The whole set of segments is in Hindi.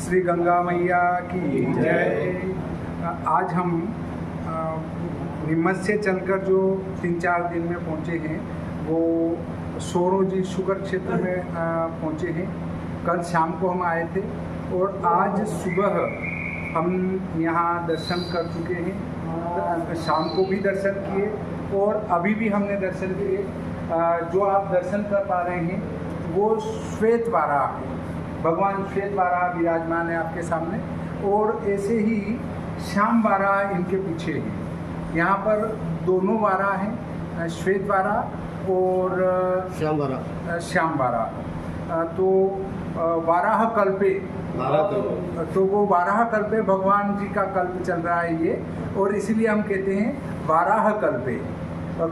श्री गंगा मैया की जय। आज हम नीमच से चलकर जो 3-4 दिन में पहुँचे हैं वो सोरोजी शुगर क्षेत्र में पहुँचे हैं। कल शाम को हम आए थे और आज सुबह हम यहाँ दर्शन कर चुके हैं। शाम को भी दर्शन किए और अभी भी हमने दर्शन किए। जो आप दर्शन कर पा रहे हैं वो श्वेत वाराह है, भगवान श्वेत वाराह विराजमान है आपके सामने। और ऐसे ही श्याम वाराह इनके पीछे है। यहाँ पर दोनों वाराह हैं, श्वेत वाराह और श्याम वाराह। तो वाराह कल्पे, तो वो वाराह कल्पे भगवान जी का कल्प चल रहा है ये, और इसीलिए हम कहते हैं वाराह कल्पे।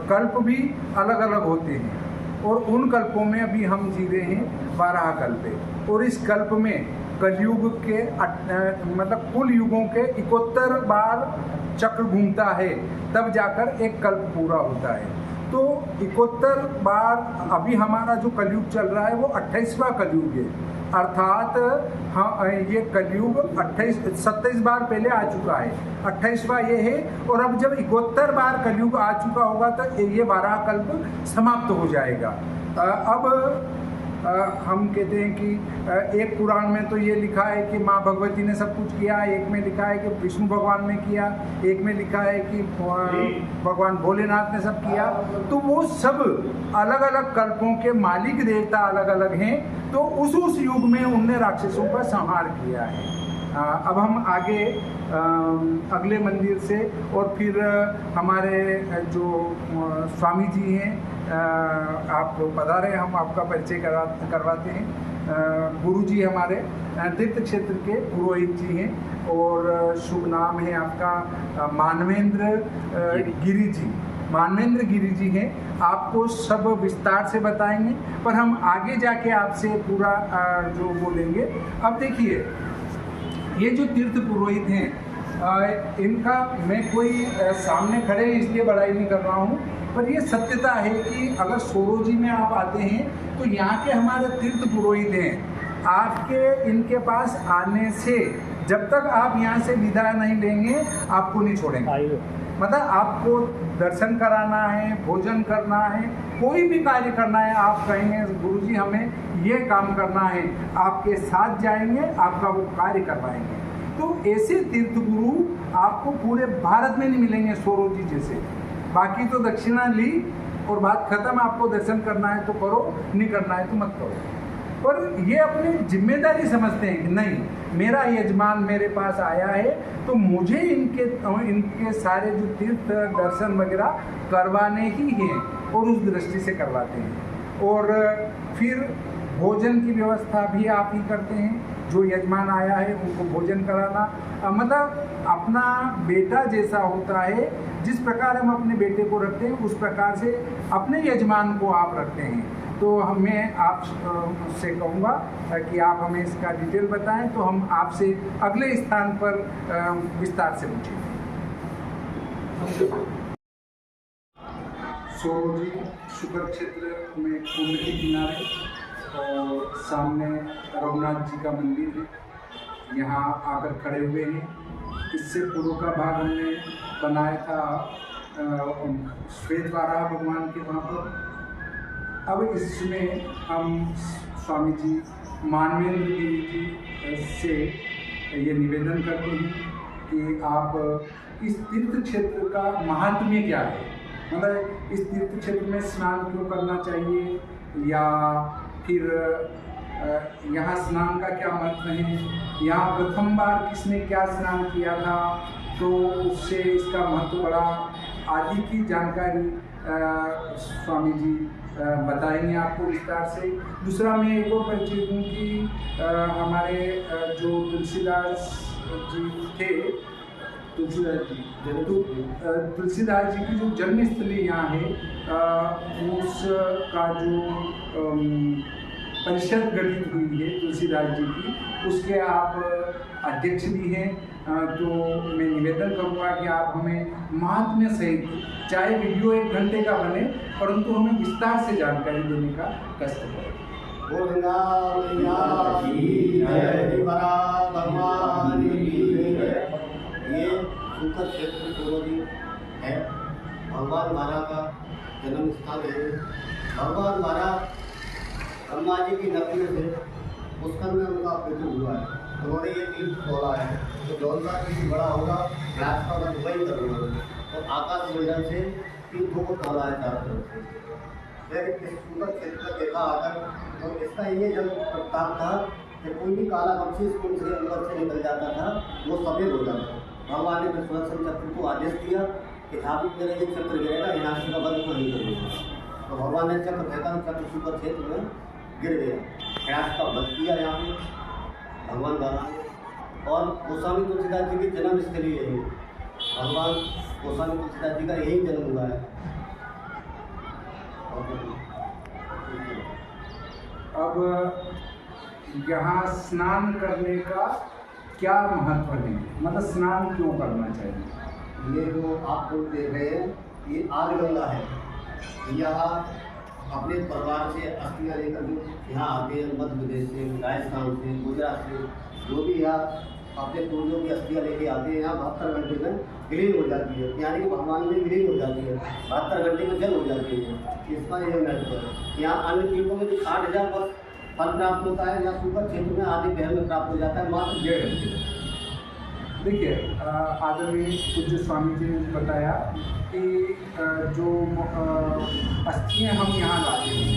कल्प भी अलग अलग होते हैं और उन कल्पों में अभी हम जी रहे हैं वाराह कल्पे। और इस कल्प में कलयुग के मतलब कुल युगों के 71 बार चक्र घूमता है, तब जाकर एक कल्प पूरा होता है। तो 71 बार अभी हमारा जो कलयुग चल रहा है वो 28वां कलयुग है। अर्थात हाँ, ये कलयुग 27 बार पहले आ चुका है, 28वां ये है। और अब जब 71 बार कलयुग आ चुका होगा तो ये वाराह कल्प समाप्त हो जाएगा। अब हम कहते हैं कि एक पुराण में तो ये लिखा है कि माँ भगवती ने सब कुछ किया, एक में लिखा है कि विष्णु भगवान ने किया, एक में लिखा है कि भगवान भोलेनाथ ने सब किया। तो वो सब अलग अलग कल्पों के मालिक देवता अलग अलग हैं। तो उस युग में उनने राक्षसों का संहार किया है। अब हम आगे अगले मंदिर से और फिर हमारे जो स्वामी जी हैं आप पधारे, हम आपका परिचय करवाते हैं। गुरु जी हमारे तीर्थ क्षेत्र के पुरोहित जी हैं और शुभ नाम है आपका मानवेंद्र गिरी जी। मानवेंद्र गिरी जी हैं, आपको सब विस्तार से बताएंगे, पर हम आगे जाके आपसे पूरा जो बोलेंगे। अब देखिए, ये जो तीर्थ पुरोहित हैं इनका मैं कोई सामने खड़े इसलिए बड़ाई नहीं कर रहा हूँ, पर ये सत्यता है कि अगर सोरोजी में आप आते हैं तो यहाँ के हमारे तीर्थ पुरोहित हैं। आपके इनके पास आने से जब तक आप यहाँ से विदा नहीं लेंगे आपको नहीं छोड़ेंगे। मतलब आपको दर्शन कराना है, भोजन करना है, कोई भी कार्य करना है, आप कहेंगे गुरुजी हमें ये काम करना है, आपके साथ जाएंगे, आपका वो कार्य करवाएंगे। तो ऐसे तीर्थ गुरु आपको पूरे भारत में नहीं मिलेंगे सोरोजी जैसे। बाकी तो दक्षिणा ली और बात खत्म, आपको दर्शन करना है तो करो, नहीं करना है तो मत करो। पर ये अपनी जिम्मेदारी समझते हैं कि नहीं, मेरा यजमान मेरे पास आया है तो मुझे इनके सारे जो तीर्थ दर्शन वगैरह करवाने ही हैं, और उस दृष्टि से करवाते हैं। और फिर भोजन की व्यवस्था भी आप ही करते हैं। जो यजमान आया है उनको भोजन कराना, मतलब अपना बेटा जैसा होता है, जिस प्रकार हम अपने बेटे को रखते हैं उस प्रकार से अपने यजमान को आप रखते हैं। तो मैं आपसे कहूँगा कि आप हमें इसका डिटेल बताएं, तो हम आपसे अगले स्थान पर विस्तार से पूछेंगे। सोरोजी शुगर क्षेत्र में कुंड के किनारे और सामने रघुनाथ जी का मंदिर है, यहाँ आकर खड़े हुए हैं। इससे पूर्व का भाग हमने बनाया था श्वेत वाराह भगवान के वहाँ पर। अब इसमें हम स्वामी जी मानवेंद्र गिरी जी से ये निवेदन करते हैं कि आप इस तीर्थ क्षेत्र का महात्म्य क्या है, मतलब इस तीर्थ क्षेत्र में स्नान क्यों करना चाहिए, या फिर यहाँ स्नान का क्या महत्व है, यहाँ प्रथम बार किसने क्या स्नान किया था तो उससे इसका महत्व बढ़ा, आदि की जानकारी स्वामी जी बताएंगे आपको विस्तार से। दूसरा मैं एक और परिचय दूँ कि हमारे जो तुलसीदास जी थे, तुलसीदास जी की जो जन्मस्थली यहाँ है उसका जो परिषद गठित हुई है तुलसीदास जी की, उसके आप अध्यक्ष भी हैं। तो मैं निवेदन करूँगा कि आप हमें महात्म्य सहित, चाहे वीडियो 1 घंटे का बने, परंतु हमें विस्तार से जानकारी देने का कष्ट करें। भगवान महाराज का जन्म स्थान है। भगवान महाराज ब्रह्मा जी की नगरी में थे, उस घर में उनका मृत्यु हुआ है। उन्होंने ये तीर्थ खोला है, तो जौन सा तीर्थ बड़ा होगा रात का वही करूँगा। और आकाश मंडल से तीर्थों को तोड़ा है चारों तरफ से। फिर इस सुंदर क्षेत्र में देखा आकर, तो इसका ये जब प्रताप था कि कोई भी काला पक्षी इस कुंड से अंदर से निकल जाता था, वो सफेद हो जाता था। भगवान ने फिर सुदर्शन चक्र को आदेश दिया कि जहाँ भी मेरा ये चक्र गिरेगा यहाँ से का बंद नहीं करेगा। तो भगवान ने चक्र फेंका, चक्र सुंदर क्षेत्र में गिर गया। प्रयास का वध किया यहाँ पे भगवान महाराज। और गोस्वामी तुलसीदास जी की जन्म स्थली यही है। भगवान गोस्वामी तुलसीदास जी का यही जन्म हुआ है। अब यहाँ स्नान करने का क्या महत्व है, मतलब स्नान क्यों करना चाहिए? ये जो आप लोग देख रहे हैं, ये आदि गंगा है। यहाँ अपने परिवार से अस्थियाँ लेकर जो यहाँ आते हैं, मध्य प्रदेश से, राजस्थान से, गुजरात से, जो भी यहाँ अपने पूर्वजों की अस्थियाँ लेके आते हैं, यहाँ 72 घंटे में विलीन हो जाती है, यानी कि भगवान में विलीन हो जाती है। 72 घंटे में जल हो जाती है। इसका यह महत्व है। यहाँ अन्य तीर्थों में जो 60,000 वर्ष फल प्राप्त होता है, या सुपर क्षेत्र में आदि पहर में प्राप्त हो जाता है मात्र 1.5 घंटे। देखिए, आदरणीय पूज्य स्वामी जी ने बताया कि जो अस्थियाँ हम यहाँ लाते हैं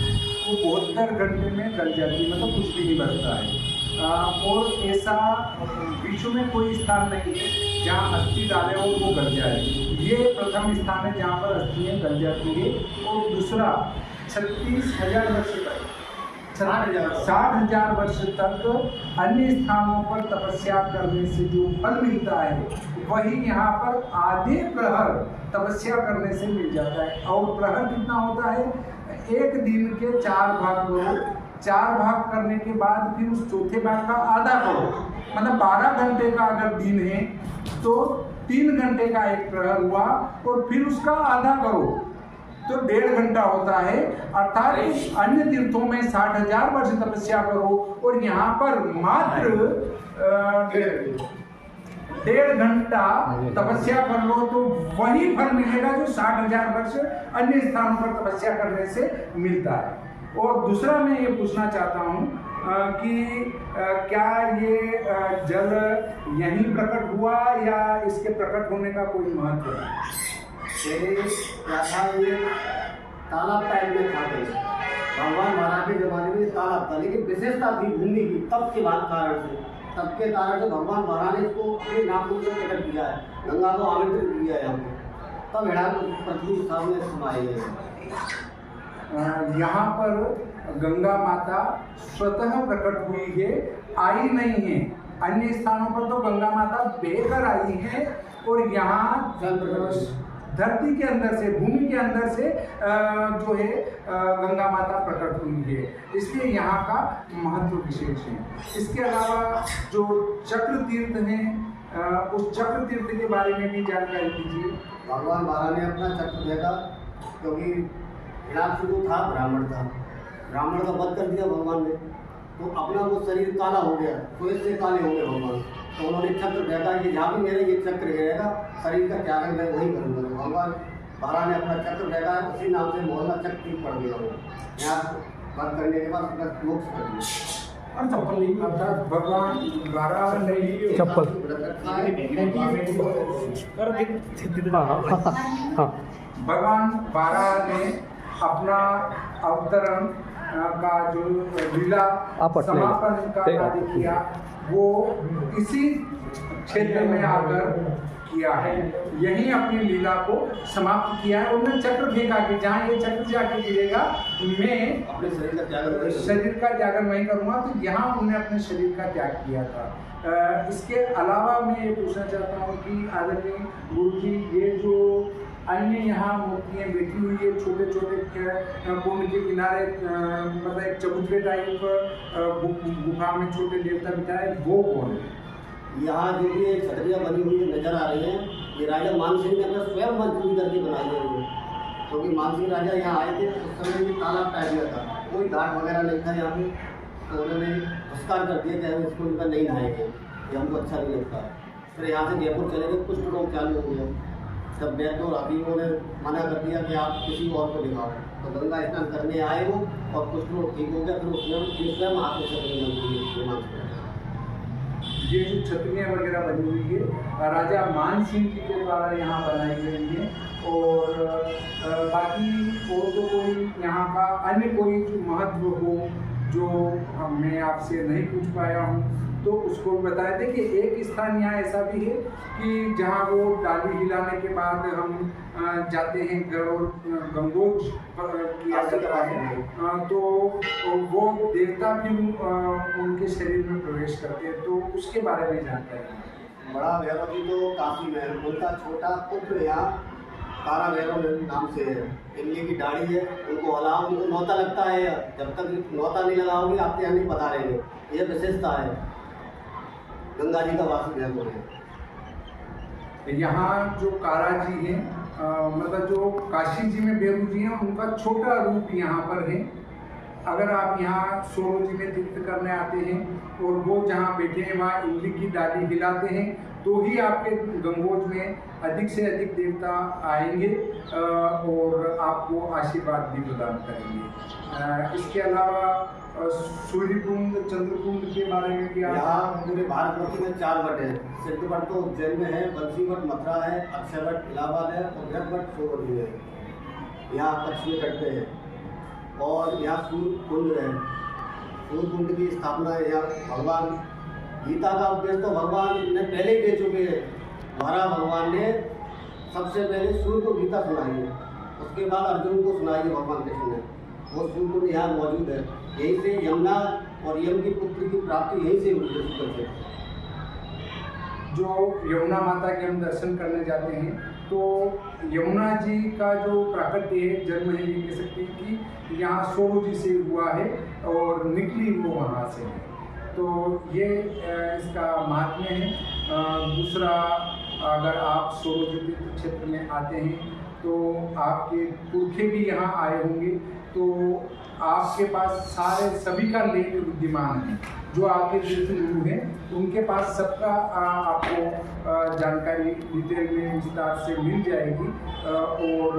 वो 72 घंटे में गल जाती है, मतलब कुछ भी नहीं बचता है। और ऐसा विश्व में कोई स्थान नहीं है जहाँ अस्थि डाले और वो गल जाए। ये प्रथम स्थान है जहाँ पर अस्थियाँ गल जाती है। और दूसरा 36,000 वर्ष तक 60,000 वर्ष तक अन्य स्थानों पर तपस्या करने से जो फल मिलता है वही यहाँ पर आधे प्रहर तपस्या करने से मिल जाता है। और प्रहर कितना होता है? एक दिन के 4 भाग करो, 4 भाग करने के बाद फिर उस चौथे भाग का आधा करो, मतलब 12 घंटे का अगर दिन है तो 3 घंटे का एक प्रहर हुआ, और फिर उसका आधा करो तो 1.5 घंटा होता है। अर्थात अन्य तीर्थों में 60,000 वर्ष तपस्या करो और यहाँ पर मात्र 1.5 घंटा तपस्या कर लो तो वही फल मिलेगा जो 60,000 वर्ष अन्य स्थानों पर तपस्या करने से मिलता है। और दूसरा मैं ये पूछना चाहता हूँ कि क्या ये जल यहीं प्रकट हुआ या इसके प्रकट होने का कोई महत्व है? क्या था, ये तालाब टाइप में था। भगवान महाराज के जमाने में तालाब था, लेकिन विशेषता थी भूमि की तब के बाद कारण से। तब के कारण से भगवान महाराज ने इसको अपने नाम से प्रकट किया है, गंगा को आमंत्रित किया है यहाँ पे। तब हेड़ा पृथ्वी सामने समाये है। यहाँ पर गंगा माता स्वतः प्रकट हुई है, आई नहीं है। अन्य स्थानों पर तो गंगा माता बेकर आई है और यहाँ धरती के अंदर से, भूमि के अंदर से जो है गंगा माता प्रकट हुई है, इसलिए यहाँ का महत्व विशेष है। इसके अलावा जो चक्र तीर्थ हैं, उस चक्र तीर्थ के बारे में भी जानकारी दीजिए। भगवान महाराज ने अपना चक्र देखा, क्योंकि हिरण्यकशिपु था, ब्राह्मण था, ब्राह्मण का वध कर दिया भगवान ने, तो अपना वो शरीर काला हो गया, तो इससे काले हो गए भगवान। तो उन्होंने चक्र देखा कि जहाँ भी मेरे ये चक्र गिरेगा शरीर का त्याग मैं वही करूँगा। भगवान महाराज ने अपना चक्र देखा, उसी नाम से मोहल्ला चक्र पड़ गया हो। यहाँ बंद करने के बाद अपना मोक्ष कर दिया। और चप्पल नहीं, अर्थात भगवान बारह नहीं चप्पल भगवान बारह ने अपना अवतरण का जो लीला समापन का कार्य किया वो इसी क्षेत्र में आकर किया है। यही अपनी लीला को समाप्त किया है। उन्होंने चक्र फेंका कि जहाँ ये चक्र जाके गिरेगा मैं अपने शरीर का त्याग वहीं करूँगा। तो यहाँ उन्होंने अपने शरीर का त्याग किया था। इसके अलावा मैं ये पूछना चाहता हूँ कि आदरणीय गुरु जी, ये जो अन्य यहाँ मूर्तियाँ बैठी हुई है छोटे छोटे कुंड के किनारे, मतलब एक चबूतरे टाइप गुफा में छोटे देवता बिठाए, वो कौन है? यहाँ जो भी छतरियाँ बनी हुई नजर आ रही हैं, ये राजा मानसिंह ने अपना स्वयं मजदूरी करके बनाई है। क्योंकि मानसिंह राजा यहाँ आए थे उस समय भी तालाब टाइप में था, कोई घाट वगैरह नहीं था यहाँ पे, तो उन्होंने नमस्कार कर दिया कि इसको उनका नहीं नहाएंगे, ये हमको अच्छा नहीं लगता। फिर यहाँ से जयपुर चले गए, कुछ लोग चालू हो गए, जब वैद्य और हकीमों ने मना कर दिया कि आप किसी और को दिखाओ, तो गंगा स्नान करने आए वो, और कुछ लोग ठीक हो गया, फिर उसने स्वयं हाथ में छतरी बनती है। ये जो छतरियाँ वगैरह बनी हुई है राजा मान सिंह जी के द्वारा यहाँ बनाई गई है। और बाकी और तो कोई यहाँ का अन्य कोई जो महत्व हो जो मैं आपसे नहीं पूछ पाया हूँ तो उसको बताया। देखिए एक स्थान यहाँ ऐसा भी है कि जहाँ वो डाली हिलाने के बाद हम जाते हैं गरुड़ गंगोज किया जाता है, तो वो देवता भी उनके शरीर में प्रवेश करते हैं, तो उसके बारे में जानकारी। बड़ा भैरव जी तो काफी है, उनका छोटा पुत्र यहाँ तारा भैरव नाम से है, इमली की दाढ़ी है, उनको हलाओ, उनको नौता लगता है, जब तक नौता नहीं लगाओगे आपके यहाँ नहीं बता रहेंगे, ये विशेषता है गंगा जी का वासी भैरव है। यहाँ जो कारा जी हैं मतलब जो काशी जी में बेरू जी हैं उनका छोटा रूप यहाँ पर है। अगर आप यहाँ सोरो जी में तीर्थ करने आते हैं और वो जहाँ बैठे हैं वहाँ इमली की डाली हिलाते हैं तो ही आपके गंगोज में अधिक से अधिक देवता आएंगे और आपको आशीर्वाद भी प्रदान करेंगे। इसके अलावा सूर्यकुंड चंद्रकुंड के बारे में भी यहाँ पूरे भारतवर्ष में 4 मठ है। सिद्धवट तो उज्जैन में है, बंसीवट मथुरा है, अक्षरवट इलाहाबाद है और बृहदवट सोरोजी है। यहाँ पश्चिमी तट पे है और यहाँ सूर्यकुंड है। सूर्यकुंड की स्थापना है यहाँ भगवान गीता का उपदेश तो भगवान ने पहले ही दे चुके हैं। हमारा भगवान ने सबसे पहले सूर्य को गीता सुनाई है, उसके बाद अर्जुन को सुनाई है भगवान कृष्ण ने। वो सूर्यकुंड यहाँ मौजूद है। यहीं से यमुना और यम की पुत्री की प्राप्ति यहीं से हुई है। जो यमुना माता के हम दर्शन करने जाते हैं तो यमुना जी का जो प्राकट्य है जन्म है ये कह सकते हैं कि यहाँ सोरो जी से हुआ है और निकली वो वहाँ से है, तो ये इसका महात्म्य है। दूसरा अगर आप सोरो जी तीर्थ क्षेत्र में आते हैं तो आपके पुरखे भी यहाँ आए होंगे, तो आपके पास सारे सभी का लेख विद्यमान है। जो आपके तीर्थ गुरु हैं उनके पास सबका आपको जानकारी डिटेल में विस्तार से मिल जाएगी और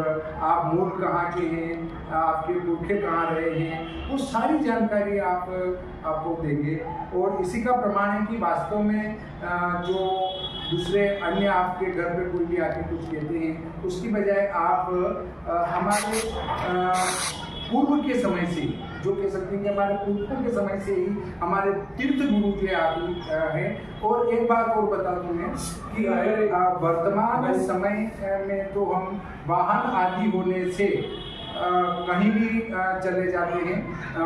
आप मूल कहाँ के हैं, आपके पुरखे कहाँ रहे हैं, वो सारी जानकारी आपको देंगे। और इसी का प्रमाण है कि वास्तव में जो दूसरे अन्य आपके घर पे कोई भी आके कुछ कहते हैं उसकी बजाय आप हमारे पूर्व के समय से जो कह सकते हैं कि हमारे पुरखों के समय से ही हमारे तीर्थ गुरु के आदि हैं। और एक बात और बता दूं मैं कि वर्तमान समय में तो हम वाहन आदि होने से कहीं भी चले जाते हैं,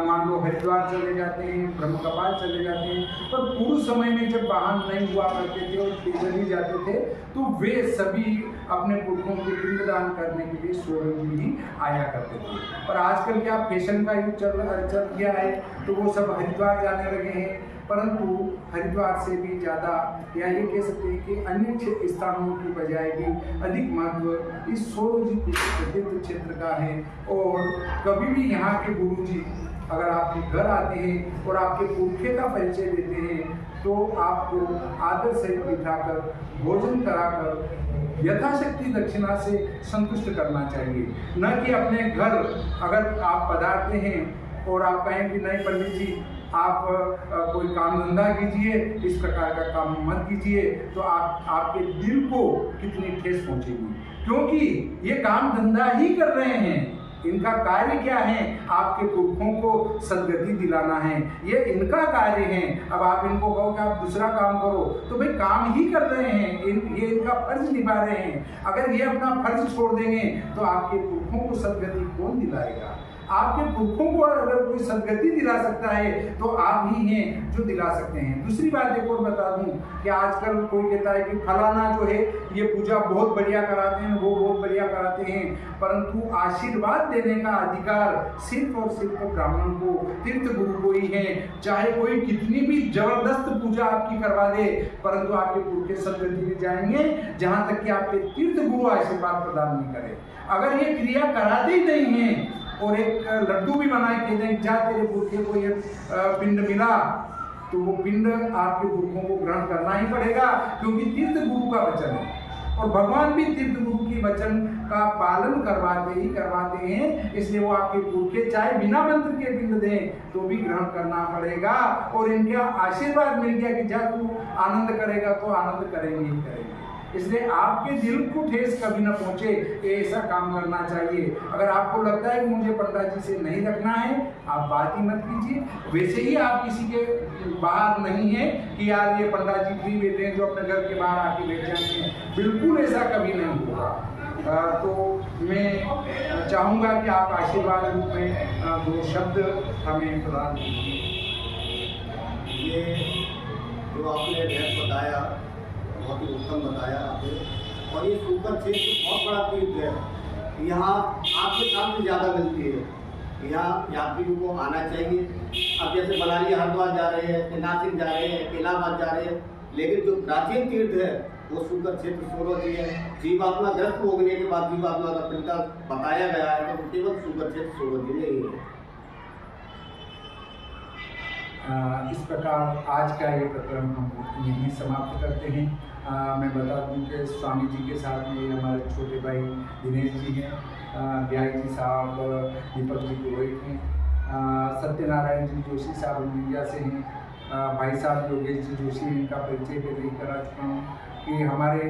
मान लो हरिद्वार चले जाते हैं, ब्रह्मकपाल चले जाते हैं, पर पूर्व समय में जब वाहन नहीं हुआ करते थे और पैदल ही जाते थे तो वे सभी अपने पुरखों को पिंडदान करने के लिए सोरो जी ही आया करते थे। पर आजकल क्या फैशन का युग चल गया है तो वो सब हरिद्वार जाने लगे हैं, परंतु हरिद्वार से भी ज़्यादा या ये कह सकते हैं कि अन्य स्थानों की बजाय भी अधिक महत्व इस सोरो जी तीर्थ क्षेत्र का है। और कभी भी यहाँ के गुरु जी अगर आपके घर आते हैं और आपके पुरखे का परिचय देते हैं तो आपको आदर सहित बिठाकर भोजन कराकर यथाशक्ति दक्षिणा से संतुष्ट करना चाहिए, न कि अपने घर अगर आप पधारते हैं और आप कहें कि नहीं पंडित जी आप कोई काम धंधा कीजिए, इस प्रकार का काम मत कीजिए, तो आपके दिल को कितनी ठेस पहुंचेगी, क्योंकि ये काम धंधा ही कर रहे हैं। इनका कार्य क्या है? आपके पुरखों को सदगति दिलाना है, ये इनका कार्य है। अब आप इनको कहो कि आप दूसरा काम करो तो भाई काम ही कर रहे हैं, ये इनका फर्ज निभा रहे हैं। अगर ये अपना फर्ज छोड़ देंगे तो आपके पुरखों को सदगति कौन दिलाएगा? आपके पुरखों को अगर कोई सदगति दिला सकता है तो आप ही हैं जो दिला सकते हैं। दूसरी बात एक और बता दूं कि आजकल कोई कहता है कि फलाना जो है ये पूजा बहुत बढ़िया कराते हैं, वो बहुत बढ़िया कराते हैं, परंतु आशीर्वाद देने का अधिकार सिर्फ और सिर्फ ब्राह्मण को, तीर्थ गुरु को ही है। चाहे कोई कितनी भी जबरदस्त पूजा आपकी करवा दे, परंतु आपके पुरखे सदगति में जाएंगे जहाँ तक कि आपके तीर्थ गुरु आशीर्वाद प्रदान नहीं करे। अगर ये क्रिया कराते ही नहीं है और एक लड्डू भी बनाए के दें जा तेरे पुरखे को ये पिंड मिला, तो वो पिंड आपके पुरखों को ग्रहण करना ही पड़ेगा, क्योंकि तीर्थ गुरु का वचन है। और भगवान भी तीर्थ गुरु की वचन का पालन करवाते हैं, इसलिए वो आपके पुरखे चाहे बिना मंत्र के पिंड दें तो भी ग्रहण करना पड़ेगा। और इनका आशीर्वाद मिल गया कि जा तू आनंद करेगा तो आनंद करेंगे ही करेंगे। इसलिए आपके दिल को ठेस कभी ना पहुंचे, ऐसा काम करना चाहिए। अगर आपको लगता है कि मुझे पंडित जी से नहीं रखना है, आप बात ही मत कीजिए। वैसे ही आप किसी के बाहर नहीं है कि यार ये पंडित जी फ्री बैठे हैं जो अपने घर के बाहर आके बैठ जाते हैं, बिल्कुल ऐसा कभी नहीं होगा। तो मैं चाहूँगा कि आप आशीर्वाद रूप में 2 शब्द हमें प्रदान कीजिए। ये जो आपने रेट बताया बहुत ही उत्तम बताया आपने, और ये सुपर क्षेत्र बहुत बड़ा तीर्थ है। यहाँ आपको शांति ज़्यादा मिलती है। यहाँ यात्रियों को आना चाहिए। अब जैसे मनाली हरिद्वार जा रहे हैं, नासिक जा रहे हैं, इलाहाबाद जा रहे हैं, लेकिन जो प्राचीन तीर्थ है वो सुपर क्षेत्र सोरोजी है। जीवात्मा ग्रस्त होने के बाद जीवात्मा का पिंडा बताया गया है, तो केवल सुपर क्षेत्र सोरोजी में ही है। इस प्रकार आज का ये प्रकरण हम यहीं समाप्त करते हैं। मैं बता दूं कि स्वामी जी के साथ में हमारे छोटे भाई दिनेश जी हैं, ब्याई जी साहब, दीपक जी पुरोहित हैं, सत्यनारायण जी जोशी साहब इंडिया से हैं, भाई साहब योगेश जी जोशी, इनका परिचय पहले ही करा चुका हूँ कि हमारे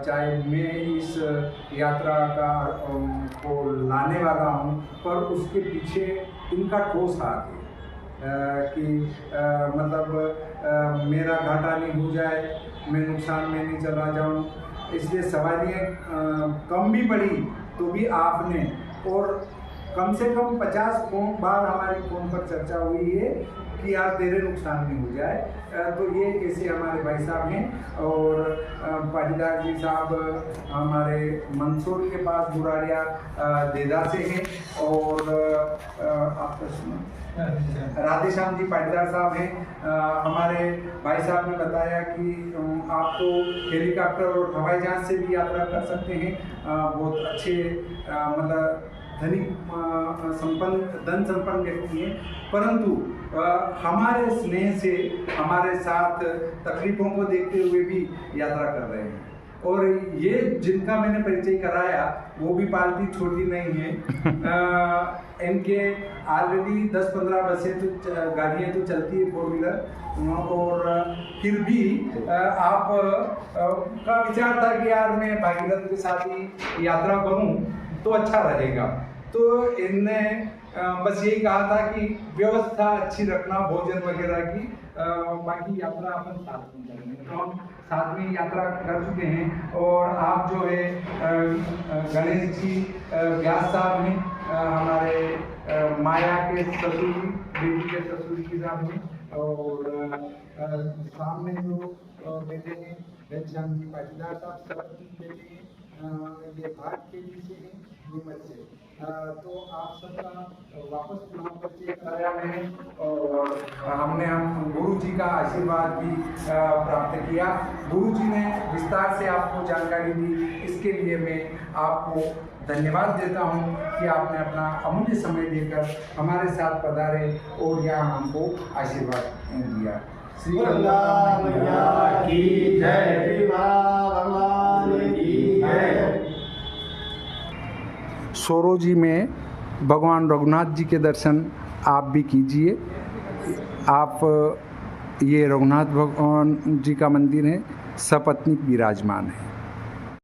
चाहे मैं इस यात्रा का को लाने वाला हूँ, पर उसके पीछे इनका ठोस हाथ है कि मतलब मेरा घाटा नहीं हो जाए, मैं नुकसान में नहीं चला जाऊं। इसलिए सवारियाँ कम भी पड़ी तो भी आपने, और कम से कम 50 बार हमारी फ़ोन पर चर्चा हुई है कि यार तेरे नुकसान नहीं हो जाए। तो ये ऐसे हमारे भाई साहब हैं। और पाटीदार जी साहब हमारे मंदसौर के पास बुराड़िया देदा से हैं। और आपका राधेश्याम जी पाटीदार साहब हैं। हमारे भाई साहब ने बताया कि आप तो हेलीकॉप्टर और हवाई जहाज से भी यात्रा कर सकते हैं। बहुत अच्छे मतलब धन संपन्न व्यक्ति हैं, परंतु हमारे स्नेह से हमारे साथ तकलीफों को देखते हुए भी यात्रा कर रहे हैं। और ये जिनका मैंने परिचय कराया वो भी पार्टी छोटी नहीं है। इनके ऑलरेडी 10-15 बसें तो गाड़ियाँ तो चलती है 4 व्हीलर, और फिर भी आप का विचार था कि यार मैं भागीरथ के साथ ही यात्रा करूं तो अच्छा रहेगा। तो इनने बस यही कहा था कि व्यवस्था अच्छी रखना भोजन वगैरह की, बाकी यात्रा अपन साथ में करेंगे। तो हम साथ में यात्रा कर चुके हैं। और आप जो है गणेश जी व्यास साहब हैं, हमारे माया के ससुर, बेटी के ससुर जी साहब हैं। और सामने जो बेटे हैं घनश्याम जी पाटीदार साहब, सब बेटे हैं। ये भाग के नीचे हैं नीमच से। तो आप सबका वापस नाम परिचय कराया मैंने, और हम गुरु जी का आशीर्वाद भी प्राप्त किया। गुरु जी ने विस्तार से आपको जानकारी दी, इसके लिए मैं आपको धन्यवाद देता हूं कि आपने अपना अमूल्य समय देकर हमारे साथ पधारे और यहाँ हमको आशीर्वाद दिया। श्री मैया की जय, भगवान की जय। सोरोजी में भगवान रघुनाथ जी के दर्शन आप भी कीजिए। आप ये रघुनाथ भगवान जी का मंदिर है, सपत्नीक विराजमान है।